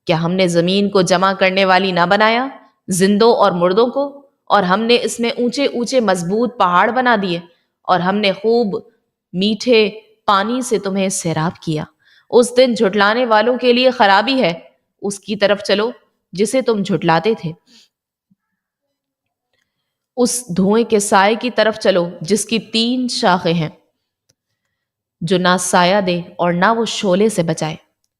کیا ہم نے زمین کو جمع کرنے والی نہ بنایا، زندوں اور مردوں کو؟ اور ہم نے اس میں اونچے اونچے مضبوط پہاڑ بنا دیے، اور ہم نے خوب میٹھے پانی سے تمہیں سیراب کیا۔ اس دن جھٹلانے والوں کے لیے خرابی ہے۔ اس کی طرف چلو جسے تم جھٹلاتے تھے، اس دھوئیں کے سائے کی طرف چلو جس کی 3 شاخیں ہیں، جو نہ سایہ دے اور نہ وہ شعلے سے بچائے۔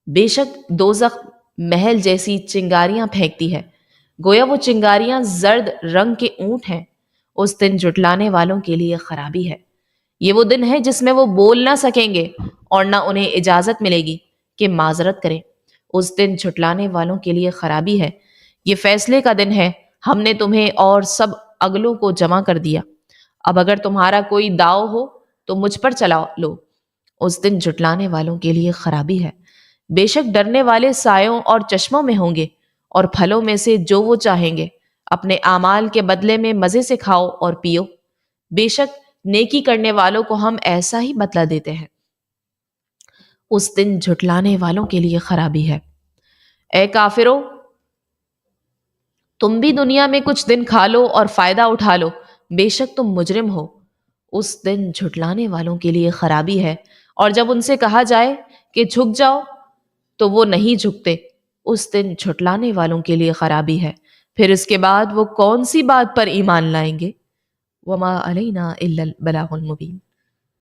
بے شک دوزخ محل جیسی چنگاریاں پھینکتی ہے، گویا وہ چنگاریاں زرد رنگ کے اونٹ ہیں۔ اس دن جھٹلانے والوں کے لیے خرابی ہے۔ یہ وہ دن ہے جس میں وہ بول نہ سکیں گے، اور نہ انہیں اجازت ملے گی کہ معذرت کریں۔ اس دن جھٹلانے والوں کے لیے خرابی ہے۔ یہ فیصلے کا دن ہے۔ ہم نے تمہیں اور سب اگلوں کو جمع کر دیا۔ اب اگر تمہارا کوئی داؤ ہو تو مجھ پر چلا لو۔ اس دن جھٹلانے والوں کے لیے خرابی ہے۔ بے شک ڈرنے والے سایوں اور چشموں میں ہوں گے، اور پھلوں میں سے جو وہ چاہیں گے۔ اپنے اعمال کے بدلے میں مزے سے کھاؤ اور پیو۔ بے شک نیکی کرنے والوں کو ہم ایسا ہی بدلہ دیتے ہیں۔ اس دن جھٹلانے والوں کے لیے خرابی ہے۔ اے کافرو، تم بھی دنیا میں کچھ دن کھا لو اور فائدہ اٹھا لو، بے شک تم مجرم ہو۔ اس دن جھٹلانے والوں کے لیے خرابی ہے۔ اور جب ان سے کہا جائے کہ جھک جاؤ تو وہ نہیں جھکتے۔ اس دن جھٹلانے والوں کے لیے خرابی ہے۔ پھر اس کے بعد وہ کون سی بات پر ایمان لائیں گے؟ وما علینا الا البلاغ المبین۔